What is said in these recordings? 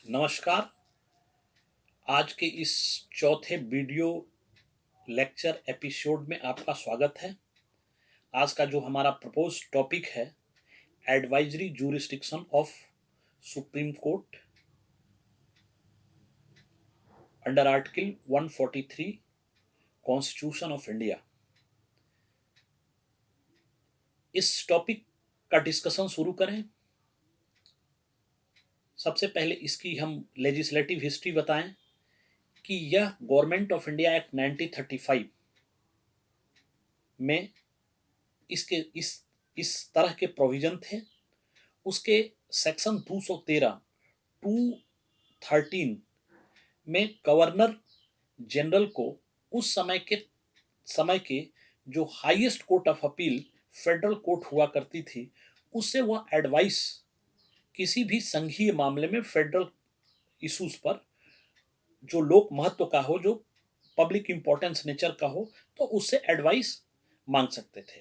नमस्कार। आज के इस चौथे वीडियो लेक्चर एपिसोड में आपका स्वागत है। आज का जो हमारा प्रपोज टॉपिक है, advisory jurisdiction of supreme court under article 143 constitution of India. इस टॉपिक का डिस्कशन शुरू करें। सबसे पहले इसकी हम लेजिस्लेटिव हिस्ट्री बताएं कि यह गवर्नमेंट ऑफ इंडिया एक्ट 1935 में इसके इस तरह के प्रोविजन थे। उसके सेक्शन 213 213 में गवर्नर जनरल को उस समय के जो highest court of appeal federal court हुआ करती थी, उससे वह एडवाइस किसी भी संघीय मामले में फेडरल इश्यूज पर जो लोक महत्व का हो, जो पब्लिक इंपॉर्टेंस नेचर का हो, तो उससे एडवाइस मांग सकते थे।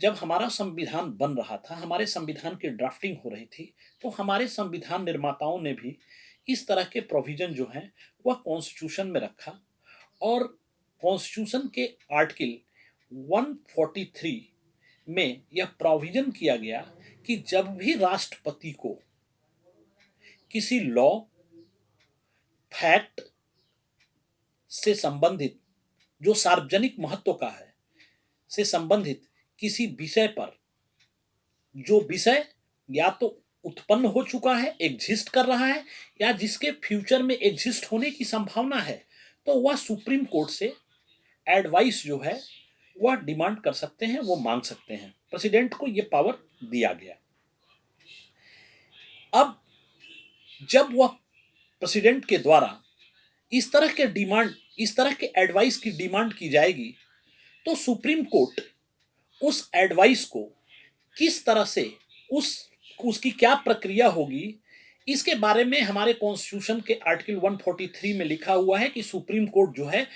जब हमारा संविधान बन रहा था, हमारे संविधान की ड्राफ्टिंग हो रही थी, तो हमारे संविधान निर्माताओं ने भी इस तरह के प्रोविजन जो हैं वह कॉन्स्टिट्यूशन में रखा। और कॉन्स्टिट्यूशन के आर्टिकल 143 में यह प्रोविजन किया गया कि जब भी राष्ट्रपति को किसी लॉ, फैक्ट से संबंधित, जो सार्वजनिक महत्व का है, से संबंधित किसी विषय पर, जो विषय या तो उत्पन्न हो चुका है, एग्जिस्ट कर रहा है, या जिसके फ्यूचर में एग्जिस्ट होने की संभावना है, तो वह सुप्रीम कोर्ट से एडवाइस जो है वह डिमांड कर सकते हैं, वो मांग सकते हैं। प्रेसिडेंट को यह पावर दिया गया। अब जब वह प्रेसिडेंट के द्वारा इस तरह के एडवाइस की डिमांड की जाएगी, तो सुप्रीम कोर्ट उस एडवाइस को किस तरह से, उसकी क्या प्रक्रिया होगी, इसके बारे में हमारे कॉन्स्टिट्यूशन के आर्टिकल 143 में लिखा हुआ है कि सुप्रीम कोर्ट जो है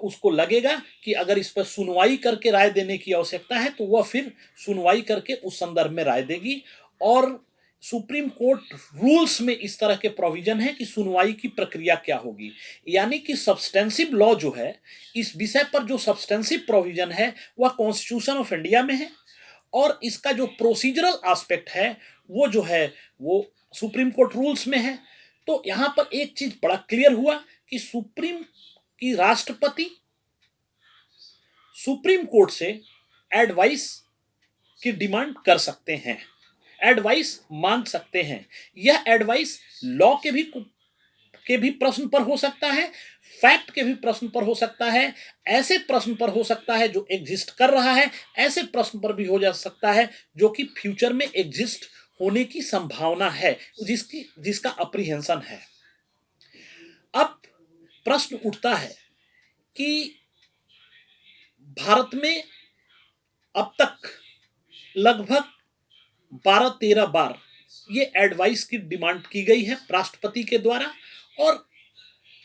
उसको लगेगा कि अगर इस पर सुनवाई करके राय देने की आवश्यकता है, तो वह फिर सुनवाई करके उस संदर्भ में राय देगी। और सुप्रीम कोर्ट रूल्स में इस तरह के प्रोविजन है कि सुनवाई की प्रक्रिया क्या होगी। यानी कि सब्सटेंसिव लॉ जो है, इस विषय पर जो सब्सटेंसिव प्रोविजन है वह कॉन्स्टिट्यूशन ऑफ इंडिया में है, और इसका जो प्रोसीजरल एस्पेक्ट है वो जो है वो सुप्रीम कोर्ट रूल्स में है। तो यहां पर एक चीज बड़ा क्लियर हुआ कि राष्ट्रपति सुप्रीम कोर्ट से एडवाइस की डिमांड कर सकते हैं, एडवाइस मांग सकते हैं। यह एडवाइस लॉ के भी प्रश्न पर हो सकता है, फैक्ट के भी प्रश्न पर हो सकता है, ऐसे प्रश्न पर हो सकता है जो एग्जिस्ट कर रहा है, ऐसे प्रश्न पर भी हो जा सकता है जो कि फ्यूचर में एग्जिस्ट होने की संभावना है, जिसका अप्रीहेंशन है। अब प्रश्न उठता है कि भारत में अब तक लगभग 12-13 बार ये एडवाइस की डिमांड की गई है राष्ट्रपति के द्वारा, और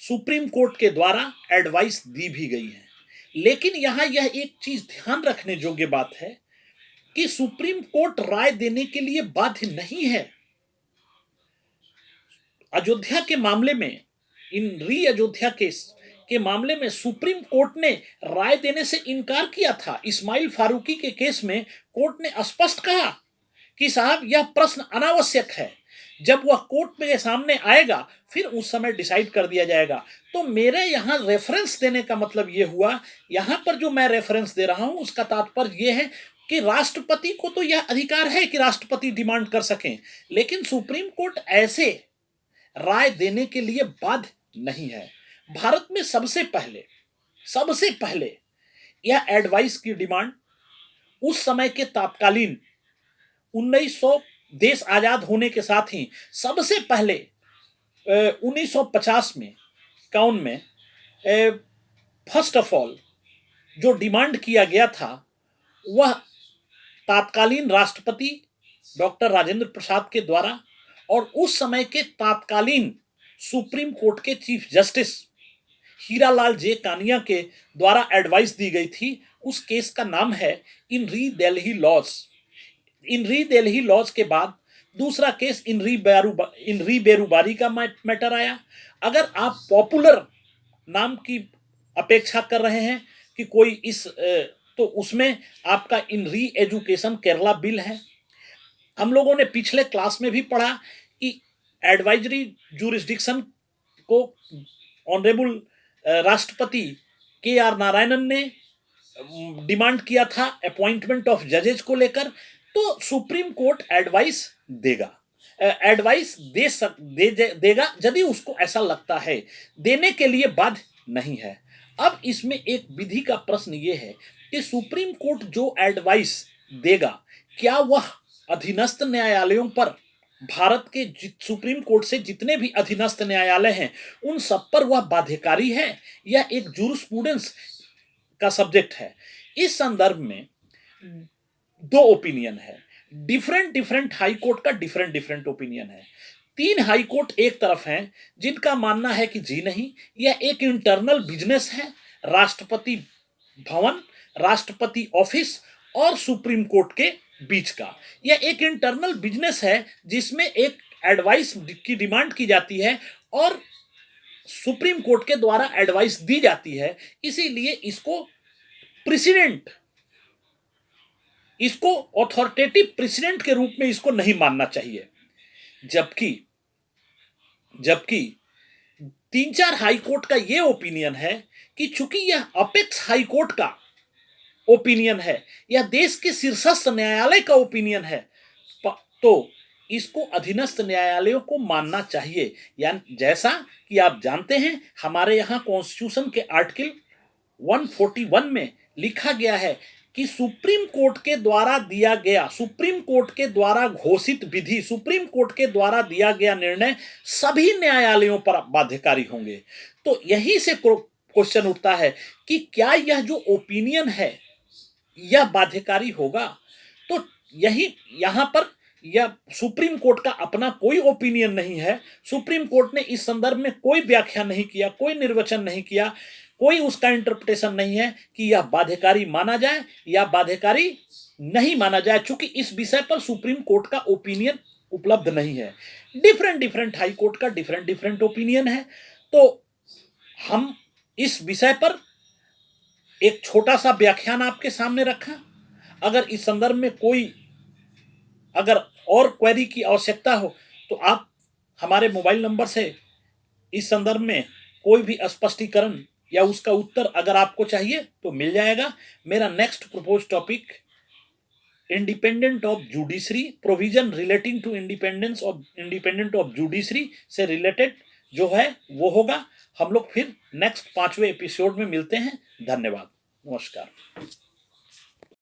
सुप्रीम कोर्ट के द्वारा एडवाइस दी भी गई है। लेकिन यहां यह एक चीज ध्यान रखने योग्य बात है कि सुप्रीम कोर्ट राय देने के लिए बाध्य नहीं है। अयोध्या के मामले में, इन री अयोध्या केस के मामले में सुप्रीम कोर्ट ने राय देने से इनकार किया था। इस्माइल फारूकी के केस में कोर्ट ने स्पष्ट कहा कि साहब यह प्रश्न अनावश्यक है, जब वह कोर्ट में सामने आएगा फिर उस समय डिसाइड कर दिया जाएगा। तो मेरे यहां रेफरेंस देने का मतलब यह हुआ, यहां पर जो मैं रेफरेंस दे रहा हूं उसका तात्पर्य यह है कि राष्ट्रपति को तो यह अधिकार है कि राष्ट्रपति डिमांड कर सकें, लेकिन सुप्रीम कोर्ट ऐसे राय देने के लिए बाध्य नहीं है। भारत में सबसे पहले यह एडवाइस की डिमांड उस समय के तत्कालीन 1900 देश आजाद होने के साथ ही सबसे पहले 1950 में काउन में फर्स्ट ऑफ ऑल जो डिमांड किया गया था वह तत्कालीन राष्ट्रपति डॉक्टर राजेंद्र प्रसाद के द्वारा और उस समय के तत्कालीन सुप्रीम कोर्ट के चीफ जस्टिस हीरालाल जे कानिया के द्वारा एडवाइस दी गई थी। उस केस का नाम है इन री दिल्ली लॉज। इन री दिल्ली लॉज के बाद दूसरा केस इनरी बेरुबारी का मैटर आया। अगर आप पॉपुलर नाम की अपेक्षा कर रहे हैं कि कोई तो उसमें आपका इन री एजुकेशन केरला बिल है। हम लोगों ने पिछले क्लास में भी पढ़ा कि एडवाइजरी जुरिस्डिक्शन को ऑनरेबल राष्ट्रपति के आर नारायणन ने डिमांड किया था अपॉइंटमेंट ऑफ जजेज को लेकर। तो सुप्रीम कोर्ट एडवाइस देगा, एडवाइस देगा यदि उसको ऐसा लगता है, देने के लिए बाध्य नहीं है। अब इसमें एक विधि का प्रश्न यह है कि सुप्रीम कोर्ट जो एडवाइस देगा, क्या वह अधीनस्थ न्यायालयों पर, भारत के सुप्रीम कोर्ट से जितने भी अधीनस्थ न्यायालय हैं उन सब पर वह बाध्यकारी है या एक जूरिस्प्रूडेंस का सब्जेक्ट है? इस संदर्भ में दो ओपिनियन है, डिफरेंट हाई कोर्ट का डिफरेंट ओपिनियन है। 3 हाई कोर्ट एक तरफ हैं जिनका मानना है कि जी नहीं, यह एक इंटरनल बिजनेस है, राष्ट्रपति भवन, राष्ट्रपति ऑफिस और सुप्रीम कोर्ट के बीच का। यह एक इंटरनल बिजनेस है जिसमें एक एडवाइस की डिमांड की जाती है और सुप्रीम कोर्ट के द्वारा एडवाइस दी जाती है, इसीलिए इसको प्रेसिडेंट, इसको ऑथोरिटेटिव प्रेसिडेंट के रूप में इसको नहीं मानना चाहिए। जबकि 3-4 हाई कोर्ट का यह ओपिनियन है कि चूंकि यह अपेक्स हाई कोर्ट का ओपिनियन है, यह देश के शीर्षस्थ न्यायालय का ओपिनियन है, तो इसको अधीनस्थ न्यायालयों को मानना चाहिए। यानी जैसा कि आप जानते हैं, हमारे यहां कॉन्स्टिट्यूशन के आर्टिकल 141 में लिखा गया है कि सुप्रीम कोर्ट के द्वारा दिया गया, सुप्रीम कोर्ट के द्वारा घोषित विधि, सुप्रीम कोर्ट के द्वारा दिया गया निर्णय सभी न्यायालयों पर बाध्यकारी होंगे। तो यही से क्वेश्चन उठता है कि क्या यह जो ओपिनियन है यह बाध्यकारी होगा? तो यही यहां पर यह सुप्रीम कोर्ट का अपना कोई ओपिनियन नहीं है। सुप्रीम कोर्ट ने इस संदर्भ में कोई व्याख्या नहीं किया, कोई निर्वचन नहीं किया, कोई उसका इंटरप्रिटेशन नहीं है कि यह बाध्यकारी माना जाए या बाध्यकारी नहीं माना जाए, चूंकि इस विषय पर सुप्रीम कोर्ट का ओपिनियन उपलब्ध नहीं है। डिफरेंट हाई कोर्ट का डिफरेंट ओपिनियन है। तो हम इस विषय पर एक छोटा सा व्याख्यान आपके सामने रखा। अगर इस संदर्भ में कोई अगर और क्वेरी की आवश्यकता हो तो आप हमारे मोबाइल नंबर से इस संदर्भ में कोई भी स्पष्टीकरण या उसका उत्तर अगर आपको चाहिए तो मिल जाएगा। मेरा next propose topic independent of judiciary, provision relating to independent of judiciary से रिलेटेड जो है वो होगा। हम लोग फिर नेक्स्ट 5वें एपिसोड में मिलते हैं। धन्यवाद, नमस्कार।